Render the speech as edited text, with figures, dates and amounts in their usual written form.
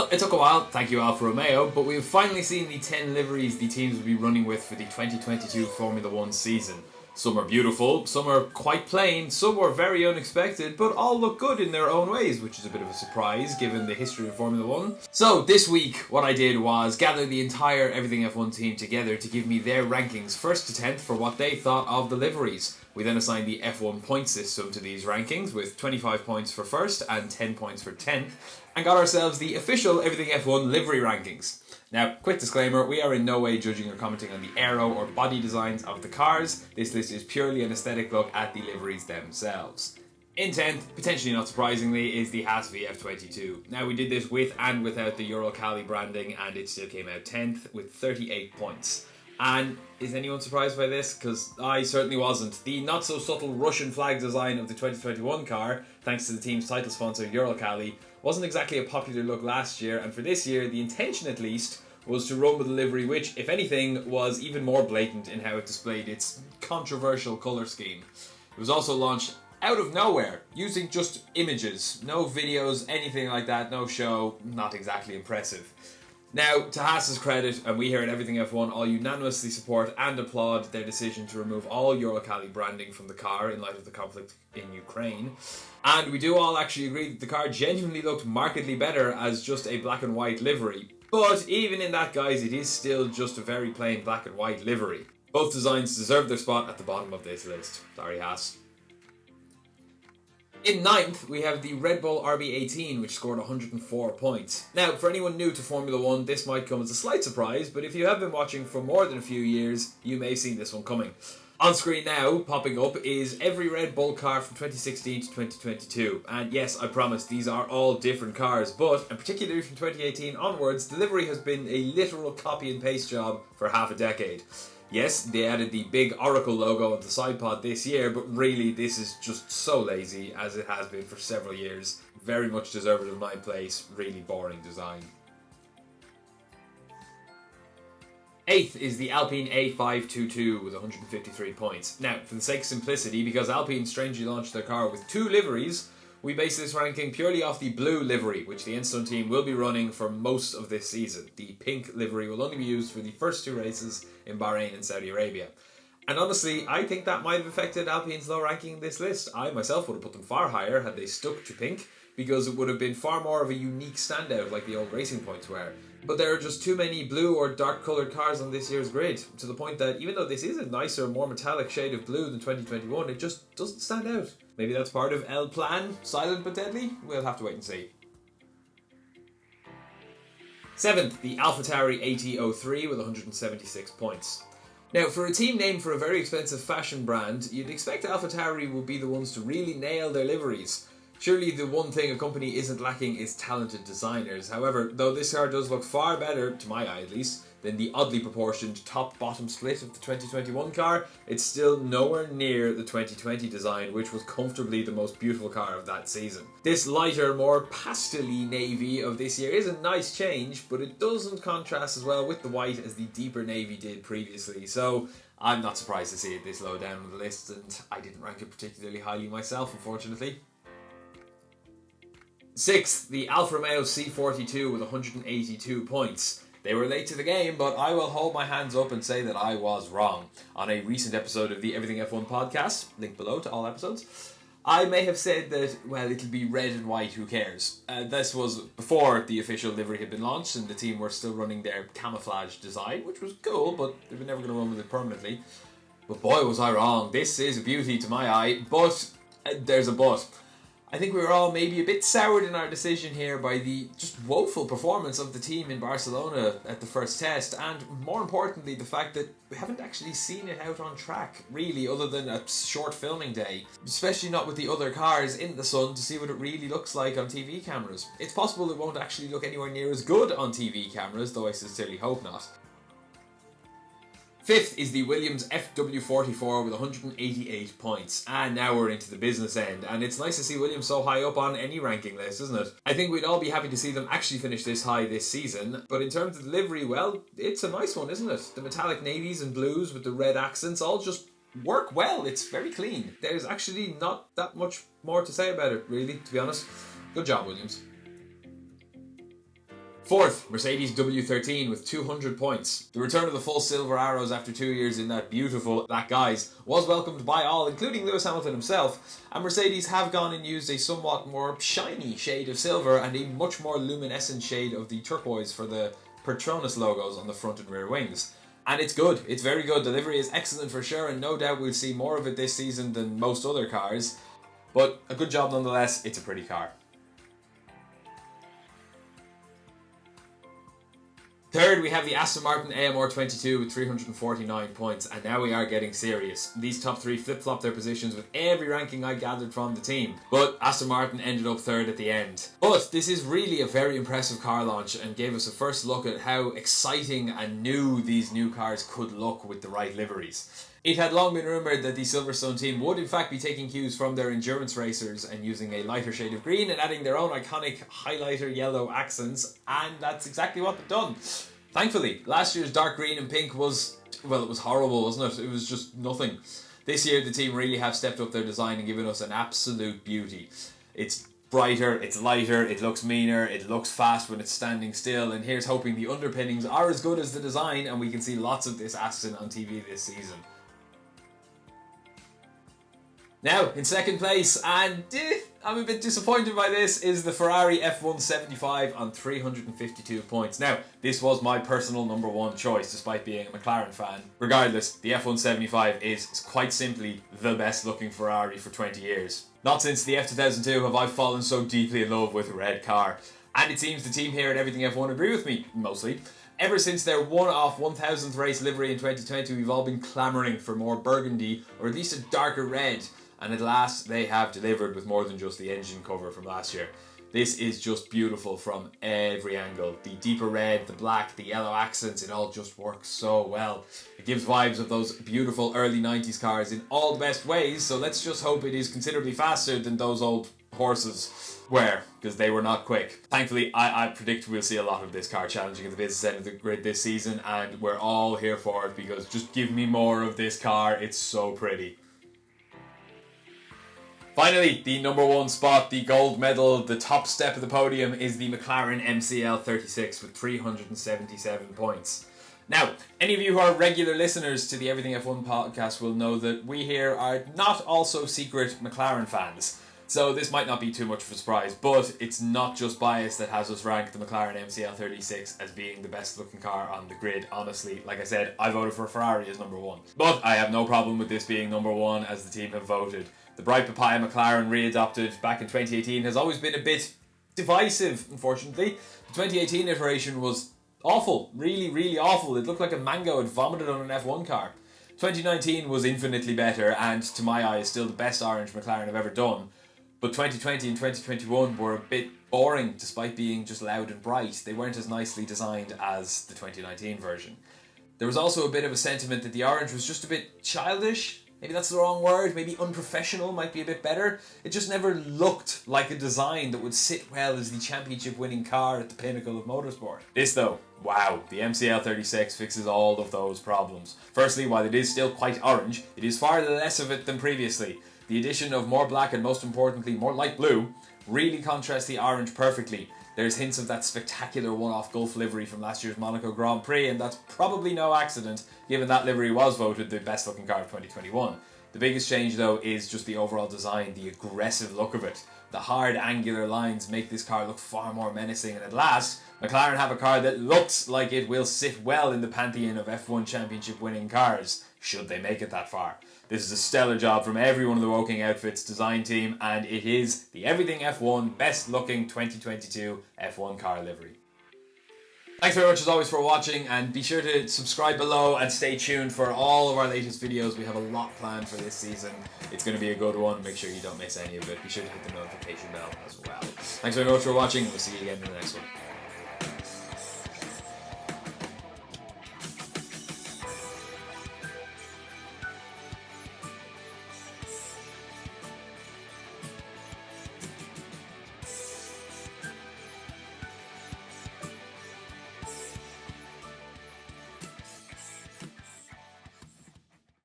Well, it took a while, thank you Alfa Romeo, but we've finally seen the 10 liveries the teams will be running with for the 2022 Formula 1 season. Some are beautiful, some are quite plain, some were very unexpected, but all look good in their own ways, which is a bit of a surprise given the history of Formula 1. So this week, what I did was gather the entire Everything F1 team together to give me their rankings 1st to 10th for what they thought of the liveries. We then assigned the F1 point system to these rankings with 25 points for 1st and 10 points for 10th, and got ourselves the official Everything F1 livery rankings. Now, quick disclaimer, we are in no way judging or commenting on the aero or body designs of the cars. This list is purely an aesthetic look at the liveries themselves. In 10th, potentially not surprisingly, is the Haas VF22. Now, we did this with and without the Uralkali branding, and it still came out 10th with 38 points. And is anyone surprised by this? Because I certainly wasn't. The not-so-subtle Russian flag design of the 2021 car, thanks to the team's title sponsor Uralkali, wasn't exactly a popular look last year, and for this year, the intention at least was to run with a livery which, if anything, was even more blatant in how it displayed its controversial colour scheme. It was also launched out of nowhere, using just images, no videos, anything like that, no show, not exactly impressive. Now, to Haas's credit, and we here at Everything F1 all unanimously support and applaud their decision to remove all Uralkali branding from the car in light of the conflict in Ukraine. And we do all actually agree that the car genuinely looked markedly better as just a black and white livery. But even in that, guys, it is still just a very plain black and white livery. Both designs deserve their spot at the bottom of this list. Sorry, Haas. In 9th, we have the Red Bull RB18, which scored 104 points. Now, for anyone new to Formula 1, this might come as a slight surprise, but if you have been watching for more than a few years, you may have seen this one coming. On screen now, popping up, is every Red Bull car from 2016 to 2022. And yes, I promise, these are all different cars, but, and particularly from 2018 onwards, the livery has been a literal copy and paste job for half a decade. Yes, they added the big Oracle logo on the side pod this year, but really this is just so lazy, as it has been for several years. Very much deserving of 9th place, really boring design. 8th is the Alpine A522 with 153 points. Now, for the sake of simplicity, because Alpine strangely launched their car with 2 liveries, we base this ranking purely off the blue livery, which the Enstone team will be running for most of this season. The pink livery will only be used for the first 2 races in Bahrain and Saudi Arabia. And honestly, I think that might have affected Alpine's low ranking in this list. I myself would have put them far higher had they stuck to pink, because it would have been far more of a unique standout like the old Racing Points were. But there are just too many blue or dark coloured cars on this year's grid, to the point that even though this is a nicer, more metallic shade of blue than 2021, it just doesn't stand out. Maybe that's part of El Plan, silent but deadly? We'll have to wait and see. 7th, the AlphaTauri AT03 with 176 points. Now, for a team named for a very expensive fashion brand, you'd expect AlphaTauri would be the ones to really nail their liveries. Surely the one thing a company isn't lacking is talented designers. However, though this car does look far better, to my eye at least, than the oddly proportioned top-bottom split of the 2021 car, it's still nowhere near the 2020 design, which was comfortably the most beautiful car of that season. This lighter, more pastel-y navy of this year is a nice change, but it doesn't contrast as well with the white as the deeper navy did previously, so I'm not surprised to see it this low down on the list, and I didn't rank it particularly highly myself, unfortunately. 6th, the Alfa Romeo C42 with 182 points. They were late to the game, but I will hold my hands up and say that I was wrong. On a recent episode of the Everything F1 podcast, link below to all episodes, I may have said that, well, it'll be red and white, who cares? This was before the official livery had been launched and the team were still running their camouflage design, which was cool, but they were never going to run with it permanently. But boy, was I wrong. This is a beauty to my eye, but there's a but. I think we were all maybe a bit soured in our decision here by the just woeful performance of the team in Barcelona at the first test, and more importantly the fact that we haven't actually seen it out on track, really, other than a short filming day, especially not with the other cars in the sun to see what it really looks like on TV cameras. It's possible it won't actually look anywhere near as good on TV cameras, though I sincerely hope not. 5th is the Williams FW44 with 188 points. And now we're into the business end, and it's nice to see Williams so high up on any ranking list, isn't it? I think we'd all be happy to see them actually finish this high this season, but in terms of the livery, well, it's a nice one, isn't it? The metallic navies and blues with the red accents all just work well. It's very clean. There's actually not that much more to say about it, really, to be honest. Good job, Williams. Fourth, Mercedes W13 with 200 points. The return of the full silver arrows after 2 years in that beautiful black guise was welcomed by all, including Lewis Hamilton himself, and Mercedes have gone and used a somewhat more shiny shade of silver and a much more luminescent shade of the turquoise for the Petronas logos on the front and rear wings. And it's good, it's very good. The livery is excellent for sure, and no doubt we'll see more of it this season than most other cars, but a good job nonetheless. It's a pretty car. Third, we have the Aston Martin AMR22 with 349 points, and now we are getting serious. These top three flip-flop their positions with every ranking I gathered from the team, but Aston Martin ended up third at the end. But this is really a very impressive car launch and gave us a first look at how exciting and new these new cars could look with the right liveries. It had long been rumoured that the Silverstone team would in fact be taking cues from their endurance racers and using a lighter shade of green and adding their own iconic highlighter yellow accents, and that's exactly what they've done. Thankfully, last year's dark green and pink was, well, it was horrible, wasn't it? It was just nothing. This year the team really have stepped up their design and given us an absolute beauty. It's brighter, it's lighter, it looks meaner, it looks fast when it's standing still, and here's hoping the underpinnings are as good as the design and we can see lots of this Aston on TV this season. Now, in second place, and I'm a bit disappointed by this, is the Ferrari F175 on 352 points. Now, this was my personal number one choice, despite being a McLaren fan. Regardless, the F175 is quite simply the best looking Ferrari for 20 years. Not since the F2002 have I fallen so deeply in love with a red car. And it seems the team here at Everything F1 agree with me, mostly. Ever since their one-off 1000th race livery in 2020, we've all been clamouring for more burgundy, or at least a darker red. And at last they have delivered with more than just the engine cover from last year. This is just beautiful from every angle. The deeper red, the black, the yellow accents, it all just works so well. It gives vibes of those beautiful early 90s cars in all the best ways, so let's just hope it is considerably faster than those old horses were, because they were not quick. Thankfully, I predict we'll see a lot of this car challenging at the business end of the grid this season, and we're all here for it, because just give me more of this car, it's so pretty. Finally, the number one spot, the gold medal, the top step of the podium is the McLaren MCL 36 with 377 points. Now, any of you who are regular listeners to the Everything F1 podcast will know that we here are not also secret McLaren fans. So this might not be too much of a surprise, but it's not just bias that has us rank the McLaren MCL 36 as being the best looking car on the grid. Honestly, like I said, I voted for Ferrari as number one. But I have no problem with this being number one as the team have voted. The bright papaya McLaren re-adopted back in 2018 has always been a bit divisive, unfortunately. The 2018 iteration was awful, really, really awful. It looked like a mango had vomited on an F1 car. 2019 was infinitely better and, to my eye, is still the best orange McLaren have ever done. But 2020 and 2021 were a bit boring despite being just loud and bright. They weren't as nicely designed as the 2019 version. There was also a bit of a sentiment that the orange was just a bit childish. Maybe that's the wrong word, maybe unprofessional might be a bit better. It just never looked like a design that would sit well as the championship winning car at the pinnacle of motorsport. This though, wow, the MCL 36 fixes all of those problems. Firstly, while it is still quite orange, it is far less of it than previously. The addition of more black and most importantly more light blue really contrasts the orange perfectly. There's hints of that spectacular one-off Gulf livery from last year's Monaco Grand Prix, and that's probably no accident, given that livery was voted the best looking car of 2021. The biggest change though is just the overall design, the aggressive look of it. The hard angular lines make this car look far more menacing, and at last, McLaren have a car that looks like it will sit well in the pantheon of F1 championship winning cars, should they make it that far. This is a stellar job from every one of the Woking Outfits design team, and it is the Everything F1 best looking 2022 F1 car livery. Thanks very much as always for watching, and be sure to subscribe below and stay tuned for all of our latest videos. We have a lot planned for this season. It's going to be a good one. Make sure you don't miss any of it. Be sure to hit the notification bell as well. Thanks very much for watching, and we'll see you again in the next one.